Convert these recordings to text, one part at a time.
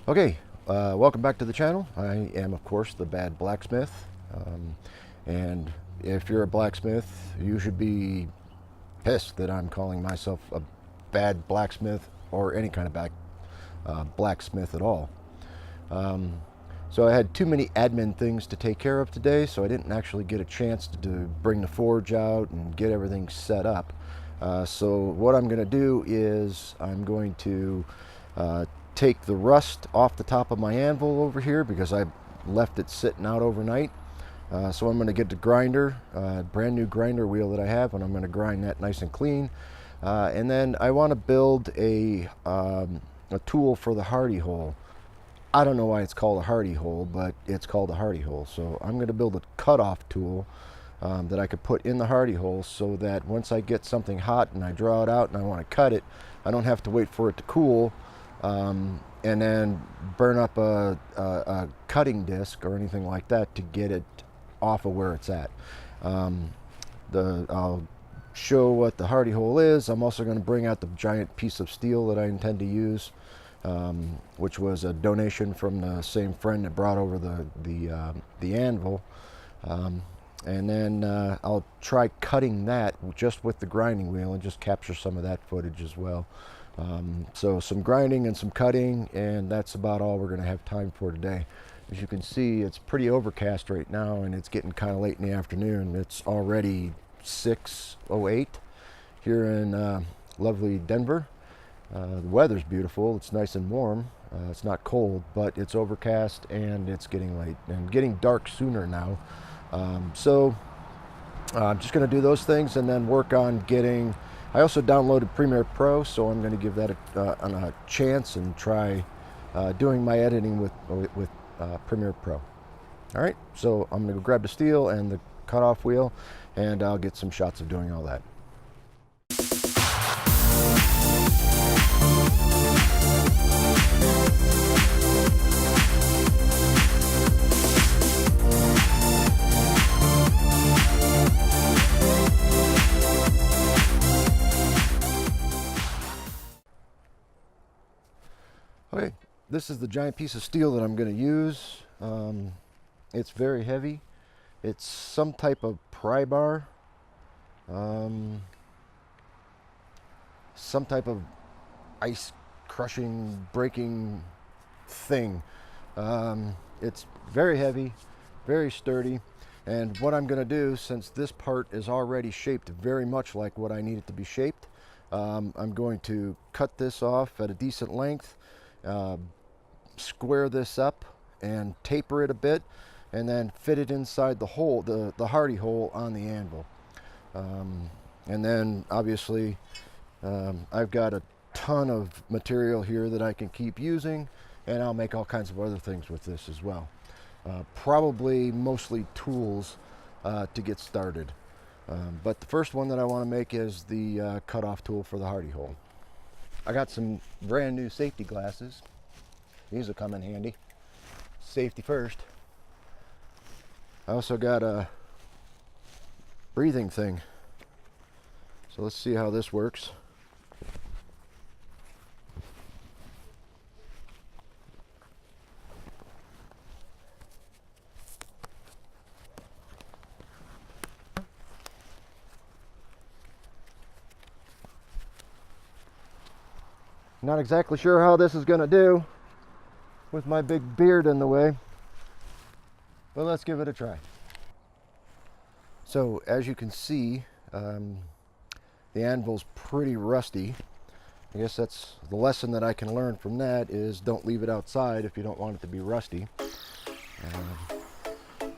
Okay, welcome back to the channel. I am, of course, the Bad Blacksmith. And if you're a blacksmith, you should be pissed that I'm calling myself a bad blacksmith or any kind of blacksmith at all. Um, so I had too many admin things to take care of today, so I didn't actually get a chance to bring the forge out and get everything set up. So what I'm going to do is I'm going to take the rust off the top of my anvil over here because I left it sitting out overnight. So I'm going to get the grinder, brand new grinder wheel that I have, and I'm going to grind that nice and clean. And then I want to build a tool for the hardy hole. I don't know why it's called a hardy hole, but it's called a hardy hole. So I'm going to build a cutoff tool that I could put in the hardy hole so that once I get something hot and I draw it out and I want to cut it, I don't have to wait for it to cool and then burn up a cutting disc or anything like that to get it off of where it's at. I'll show what the hardy hole is. I'm also going to bring out the giant piece of steel that I intend to use, which was a donation from the same friend that brought over the anvil. And then I'll try cutting that just with the grinding wheel and just capture some of that footage as well. So some grinding and some cutting, and that's about all we're going to have time for today. As you can see, it's pretty overcast right now, and it's getting kind of late in the afternoon. It's already 6:08 here in lovely Denver. The weather's beautiful. It's nice and warm. It's not cold, but it's overcast and it's getting late and getting dark sooner now. So I'm just going to do those things and then work on getting. I also downloaded Premiere Pro, so I'm going to give that a chance and try doing my editing with Premiere Pro. All right, so I'm going to go grab the steel and the cutoff wheel, and I'll get some shots of doing all that. Okay, this is the giant piece of steel that I'm going to use. It's very heavy. It's some type of pry bar, some type of ice crushing, breaking thing. It's very heavy, very sturdy. And what I'm going to do, since this part is already shaped very much like what I need it to be shaped, I'm going to cut this off at a decent length, square this up and taper it a bit, and then fit it inside the hole, the hardy hole on the anvil. And then obviously I've got a ton of material here that I can keep using, and I'll make all kinds of other things with this as well. Probably mostly tools to get started. But the first one that I want to make is the cutoff tool for the hardy hole. I got some brand new safety glasses. These will come in handy. Safety first. I also got a breathing thing. So let's see how this works. Not exactly sure how this is going to do with my big beard in the way, but let's give it a try. So as you can see, the anvil's pretty rusty. I guess that's the lesson that I can learn from that is don't leave it outside if you don't want it to be rusty.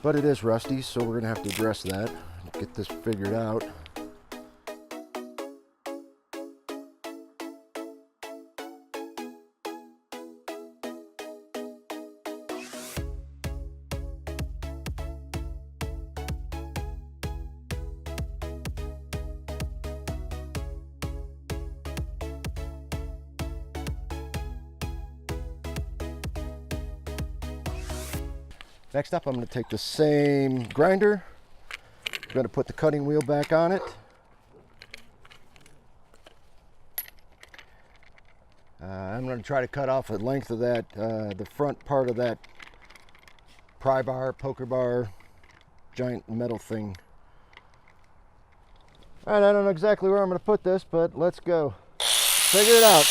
But it is rusty, so we're going to have to address that, get this figured out. Next up, I'm going to take the same grinder. I'm going to put the cutting wheel back on it. I'm wanted to try to cut off the length of that, the front part of that pry bar, poker bar, giant metal thing. All right, I don't know exactly where I'm going to put this, but let's go. Figure it out.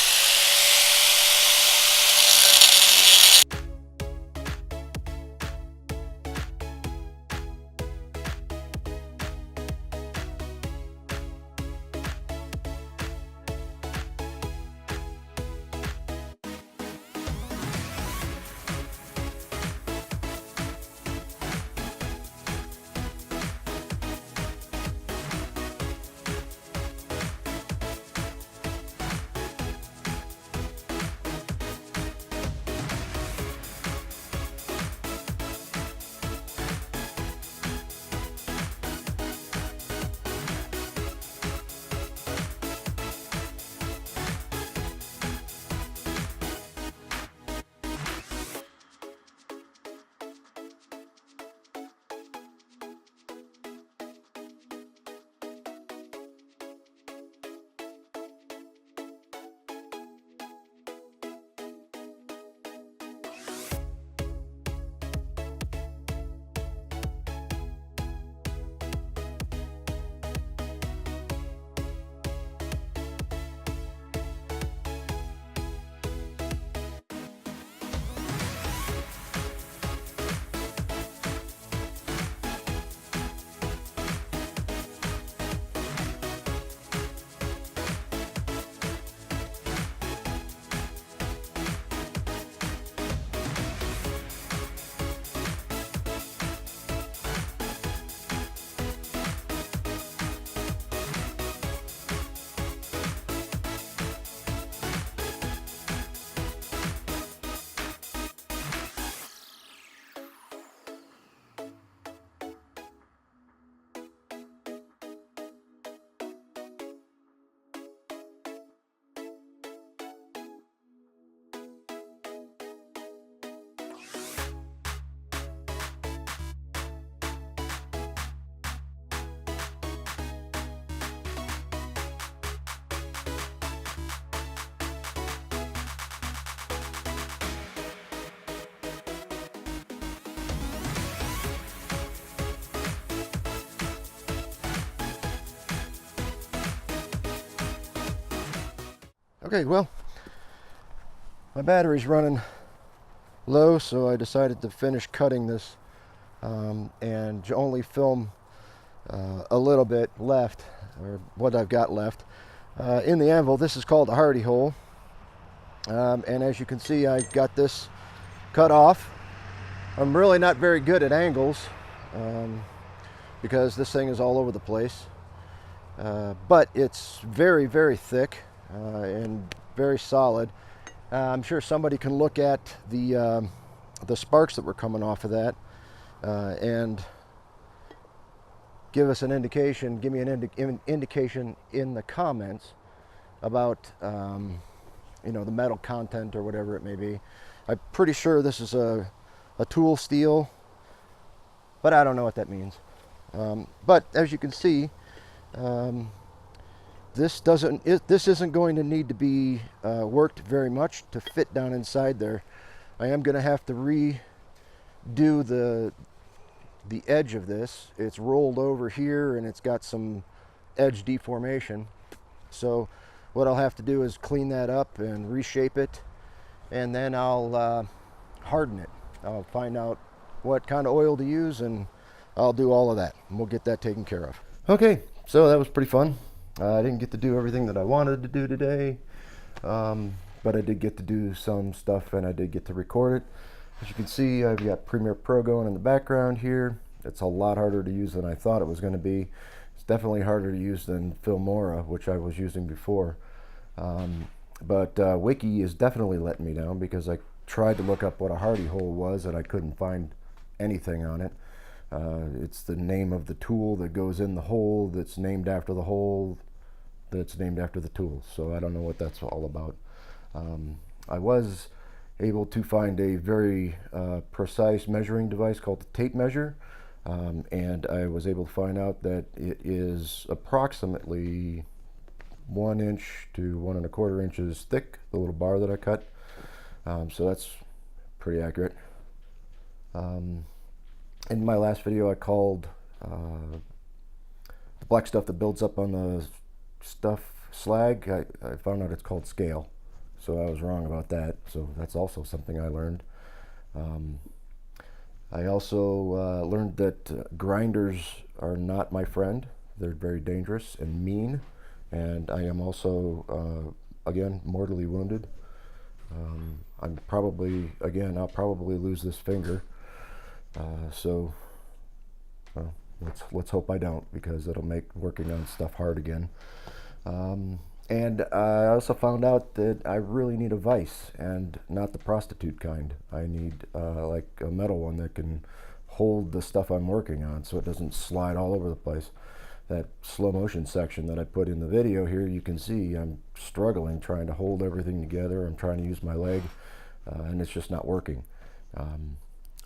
Okay, well, my battery's running low, so I decided to finish cutting this and only film a little bit left, or what I've got left. In the anvil, this is called a hardy hole, and as you can see, I got this cut off. I'm really not very good at angles because this thing is all over the place, but it's very, very thick and very solid. I'm sure somebody can look at the sparks that were coming off of that and give us an indication, give me an indication in the comments about you know, the metal content or whatever it may be. I'm pretty sure this is a tool steel, but I don't know what that means. But as you can see, this isn't going to need to be worked very much to fit down inside there. I am going to have to redo the edge of this. It's rolled over here and it's got some edge deformation. So what I'll have to do is clean that up and reshape it, and then I'll harden it. I'll find out what kind of oil to use, and I'll do all of that, and we'll get that taken care of. Okay, so that was pretty fun. I didn't get to do everything that I wanted to do today, but I did get to do some stuff, and I did get to record it. As you can see, I've got Premiere Pro going in the background here. It's a lot harder to use than I thought it was going to be. It's definitely harder to use than Filmora, which I was using before. But Wiki is definitely letting me down, because I tried to look up what a hardy hole was and I couldn't find anything on it. It's the name of the tool that goes in the hole that's named after the hole that's named after the tool. So I don't know what that's all about. I was able to find a very precise measuring device called the tape measure, and I was able to find out that it is approximately 1 inch to 1 1/4 inches thick, the little bar that I cut. So that's pretty accurate. In my last video, I called the black stuff that builds up on the stuff slag. I found out it's called scale, so I was wrong about that. So that's also something I learned. I also learned that grinders are not my friend. They're very dangerous and mean, and I am also again mortally wounded. I'll probably lose this finger. So well, let's hope I don't, because it'll make working on stuff hard again. And I also found out that I really need a vise, and not the prostitute kind. I need like a metal one that can hold the stuff I'm working on so it doesn't slide all over the place. That slow motion section that I put in the video here, you can see I'm struggling trying to hold everything together. I'm trying to use my leg, and it's just not working.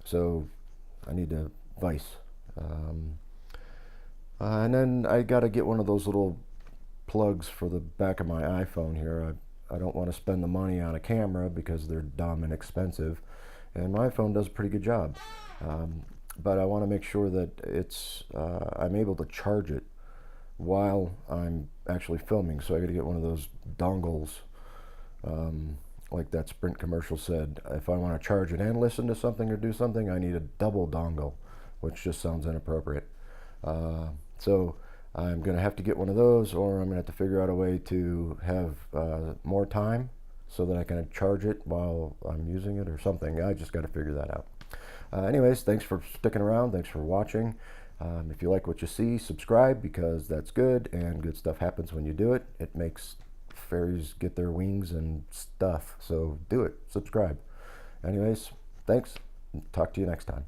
So I need a vise. And then I got to get one of those little plugs for the back of my iPhone here. I don't want to spend the money on a camera because they're dumb and expensive, and my iPhone does a pretty good job. But I want to make sure that I'm able to charge it while I'm actually filming. So I got to get one of those dongles, like that Sprint commercial said. If I want to charge it and listen to something or do something, I need a double dongle, which just sounds inappropriate. So I'm going to have to get one of those, or I'm going to have to figure out a way to have more time so that I can charge it while I'm using it or something. I just got to figure that out. Anyways, thanks for sticking around. Thanks for watching. If you like what you see, subscribe, because that's good, and good stuff happens when you do it. It makes fairies get their wings and stuff. So do it. Subscribe. Anyways, thanks. Talk to you next time.